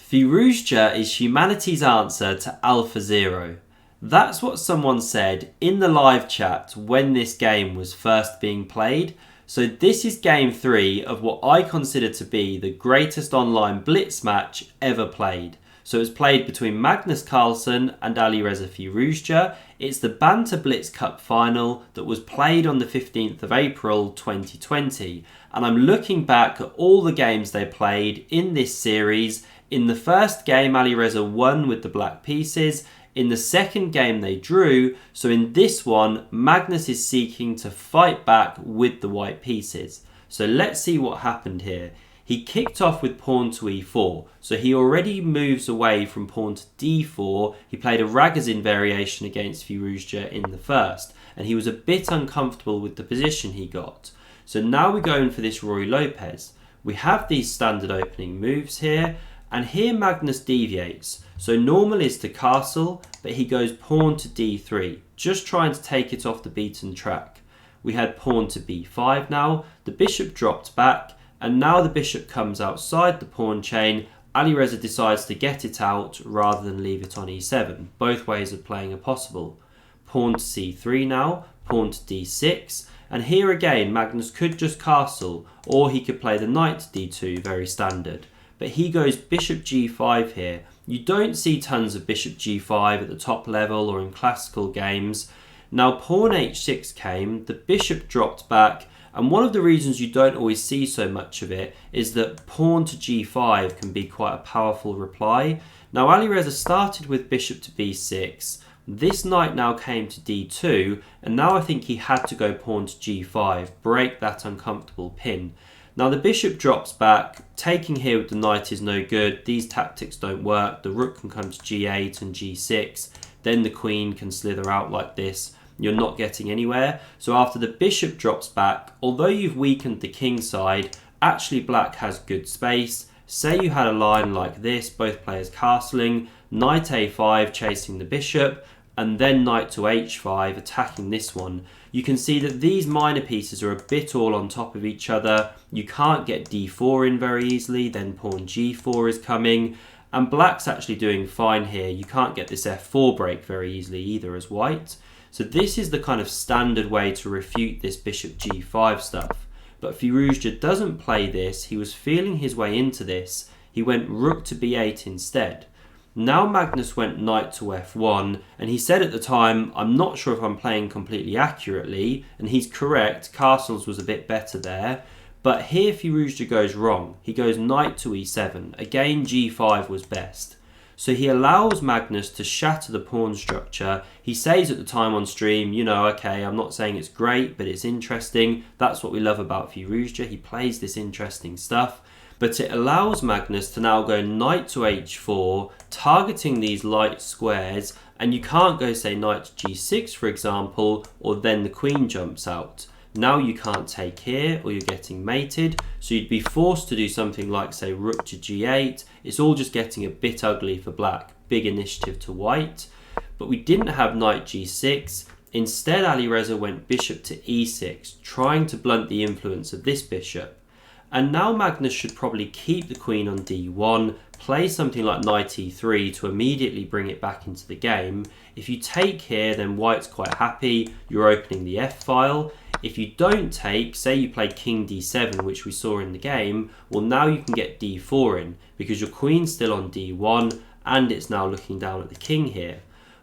Firouzja is humanity's answer to AlphaZero. That's what someone said in the live chat when this game was first being played. So this is game 3 of what I consider to be the greatest online blitz match ever played. So it was played between Magnus Carlsen and Alireza Firouzja. It's the Banter Blitz Cup Final that was played on the 15th of April 2020. And I'm looking back at all the games they played in this series. In the first game, Alireza won with the black pieces. In the second game, they drew. So in this one, Magnus is seeking to fight back with the white pieces. So let's see what happened here. He kicked off with pawn to e4, so he already moves away from pawn to d4. He played a Ragozin variation against Firouzja in the first, and he was a bit uncomfortable with the position he got. So now we're going for this Ruy Lopez. We have these standard opening moves here, and here Magnus deviates. So normal is to castle, but he goes pawn to d3, just trying to take it off the beaten track. We had pawn to b5 now, the bishop dropped back, and now the bishop comes outside the pawn chain. Alireza decides to get it out rather than leave it on e7. Both ways of playing are possible. Pawn to c3 now, pawn to d6, and here again Magnus could just castle, or he could play the knight to d2, very standard. But he goes bishop g5 here. You don't see tons of bishop g5 at the top level or in classical games. Now pawn h6 came, the bishop dropped back, and one of the reasons you don't always see so much of it is that pawn to g5 can be quite a powerful reply. Now Alireza started with bishop to b6, this knight now came to d2, and now I think he had to go pawn to g5, break that uncomfortable pin. Now the bishop drops back, taking here with the knight is no good, these tactics don't work, the rook can come to g8 and g6, then the queen can slither out like this. You're not getting anywhere. So after the bishop drops back, although you've weakened the king side, actually black has good space. Say you had a line like this, both players castling, knight a5 chasing the bishop, and then knight to h5 attacking this one. You can see that these minor pieces are a bit all on top of each other. You can't get d4 in very easily, then pawn g4 is coming. And black's actually doing fine here. You can't get this f4 break very easily either as white. So this is the kind of standard way to refute this bishop g5 stuff. But Firouzja doesn't play this. He was feeling his way into this. He went rook to b8 instead. Now Magnus went knight to f1, and he said at the time, I'm not sure if I'm playing completely accurately, and he's correct, castles was a bit better there. But here Firouzja goes wrong. He goes knight to e7. Again, g5 was best. So he allows Magnus to shatter the pawn structure. He says at the time on stream, you know, okay, I'm not saying it's great, but it's interesting. That's what we love about Firouzja. He plays this interesting stuff. But it allows Magnus to now go knight to h4, targeting these light squares, and you can't go, say, knight to g6, for example, or then the queen jumps out. Now you can't take here, or you're getting mated, so you'd be forced to do something like, say, rook to g8. It's all just getting a bit ugly for black. Big initiative to white. But we didn't have knight g6. Instead, Alireza went bishop to e6, trying to blunt the influence of this bishop. And now Magnus should probably keep the queen on d1, play something like knight e3 to immediately bring it back into the game. If you take here, then white's quite happy. You're opening the f-file. If you don't take, say you play king d7, which we saw in the game, well now you can get d4 in, because your queen's still on d1, and it's now looking down at the king here.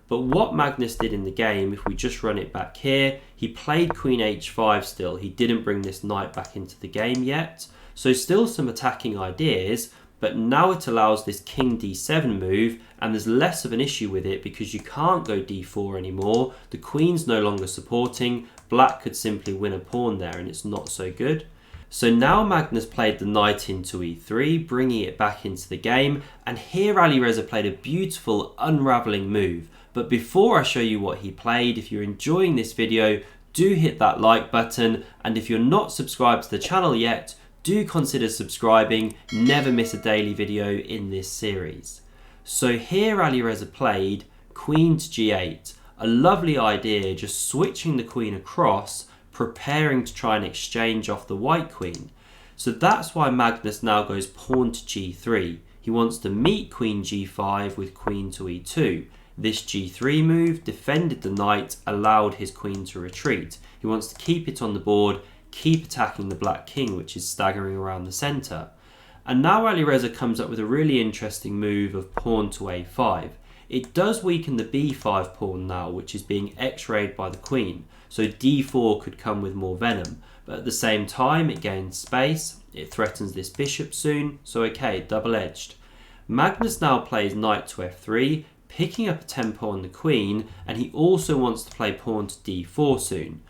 But what Magnus did in the game, if we just run it back here, he played queen h5 still. He didn't bring this knight back into the game yet. So still some attacking ideas, but now it allows this king d7 move, and there's less of an issue with it because you can't go d4 anymore. The queen's no longer supporting. Black could simply win a pawn there, and it's not so good. So now Magnus played the knight into e3, bringing it back into the game, and here Alireza played a beautiful unraveling move. But before I show you what he played, if you're enjoying this video, do hit that like button, and if you're not subscribed to the channel yet, do consider subscribing. Never miss a daily video in this series. So here Alireza played queen to g8, a lovely idea, just switching the queen across, preparing to try and exchange off the white queen. So that's why Magnus now goes pawn to g3. He wants to meet queen g5 with queen to e2. This g3 move defended the knight, allowed his queen to retreat. He wants to keep it on the board, keep attacking the black king, which is staggering around the centre. And now Alireza comes up with a really interesting move of pawn to a5. It does weaken the b5 pawn now, which is being x-rayed by the queen, so d4 could come with more venom, but at the same time it gains space, it threatens this bishop soon, so okay, double-edged. Magnus now plays knight to f3, picking up a tempo on the queen, and he also wants to play pawn to d4 soon.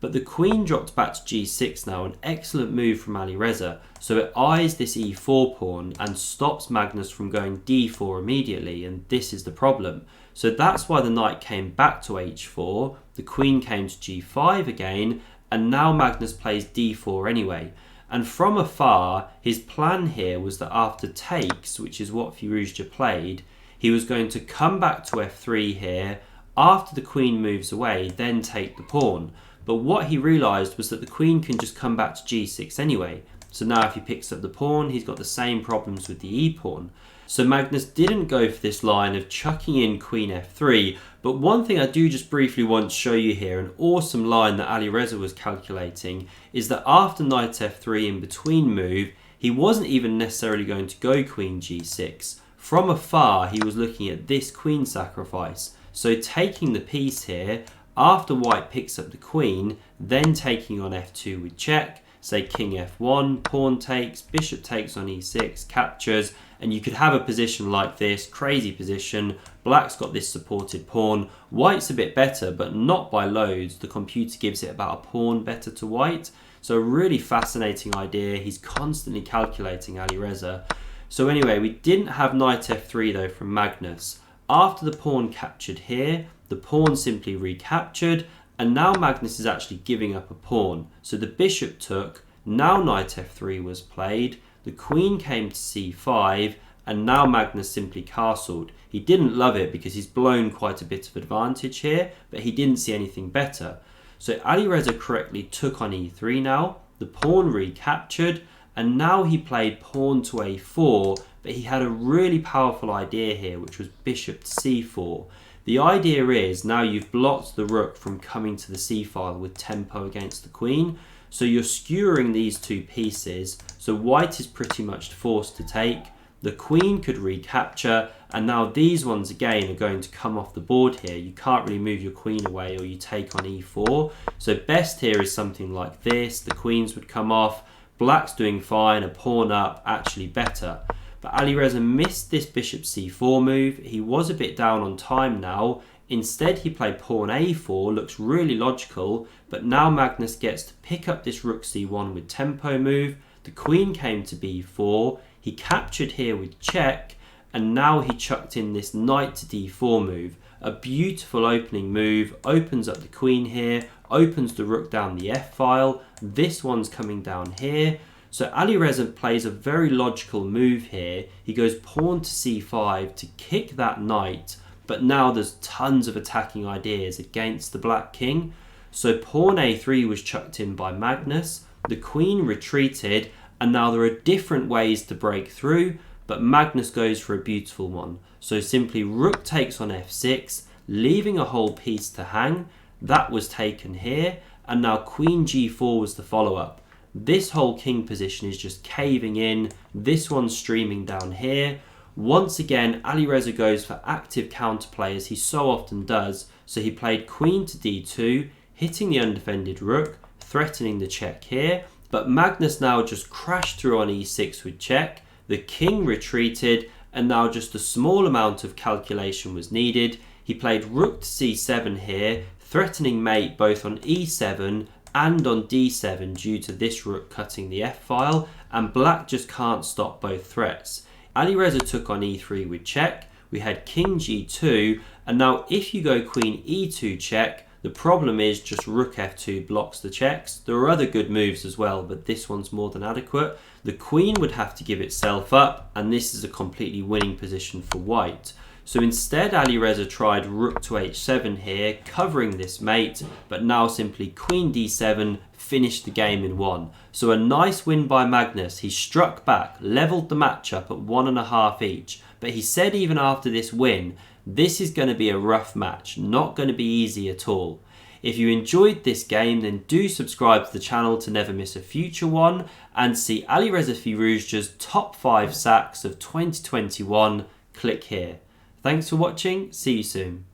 But the queen dropped back to g6 now, an excellent move from Alireza, so it eyes this e4 pawn and stops Magnus from going d4 immediately, and this is the problem. So that's why the knight came back to h4, the queen came to g5 again, and now Magnus plays d4 anyway. And from afar, his plan here was that after takes, which is what Firouzja played, he was going to come back to f3 here, after the queen moves away, then take the pawn. But what he realised was that the queen can just come back to g6 anyway. So now if he picks up the pawn, he's got the same problems with the e-pawn. So Magnus didn't go for this line of chucking in queen f3, but one thing I do just briefly want to show you here, an awesome line that Alireza was calculating, is that after knight f3 in between move, he wasn't even necessarily going to go queen g6. From afar, he was looking at this queen sacrifice. So taking the piece here, after white picks up the queen, then taking on f2 with check, say king f1, pawn takes, bishop takes on e6, captures, and you could have a position like this, crazy position. Black's got this supported pawn, white's a bit better, but not by loads. The computer gives it about a pawn better to white. So a really fascinating idea. He's constantly calculating, Alireza. So anyway, we didn't have knight f3 though from Magnus. After the pawn captured here, the pawn simply recaptured, and now Magnus is actually giving up a pawn. So the bishop took, now knight f3 was played, the queen came to c5, and now Magnus simply castled. He didn't love it because he's blown quite a bit of advantage here, but he didn't see anything better. So Alireza correctly took on e3 now, the pawn recaptured, and now he played pawn to a4, but he had a really powerful idea here, which was bishop to c4. The idea is now you've blocked the rook from coming to the c-file with tempo against the queen, so you're skewering these two pieces, so white is pretty much forced to take. The queen could recapture, and now these ones again are going to come off the board here. You can't really move your queen away or you take on e4. So best here is something like this. The queens would come off. Black's doing fine, a pawn up, actually better. But Alireza missed this bishop c4 move. He was a bit down on time now. Instead he played pawn a4, looks really logical, but now Magnus gets to pick up this rook c1 with tempo move. The queen came to b4, he captured here with check, and now he chucked in this knight to d4 move. A beautiful opening move, opens up the queen here, opens the rook down the f-file, this one's coming down here. So Alireza plays a very logical move here. He goes pawn to c5 to kick that knight, but now there's tons of attacking ideas against the black king. So pawn a3 was chucked in by Magnus, the queen retreated, and now there are different ways to break through, but Magnus goes for a beautiful one. So simply rook takes on f6, leaving a whole piece to hang. That was taken here, and now queen g4 was the follow-up. This whole king position is just caving in. This one's streaming down here. Once again, Alireza goes for active counterplay as he so often does. So he played queen to d2, hitting the undefended rook, threatening the check here. But Magnus now just crashed through on e6 with check. The king retreated, and now just a small amount of calculation was needed. He played rook to c7 here, threatening mate both on e7 and on d7 due to this rook cutting the f-file, and black just can't stop both threats. Alireza took on e3 with check, we had king g2, and now if you go queen e2 check, the problem is just rook f2 blocks the checks. There are other good moves as well, but this one's more than adequate. The queen would have to give itself up, and this is a completely winning position for white. So instead Alireza tried rook to h7 here, covering this mate, but now simply queen d7, finished the game in 1. So a nice win by Magnus. He struck back, levelled the match up at 1.5 each. But he said even after this win, this is going to be a rough match, not going to be easy at all. If you enjoyed this game, then do subscribe to the channel to never miss a future one and see Alireza Firouzja's top 5 sacks of 2021. Click here. Thanks for watching. See you soon.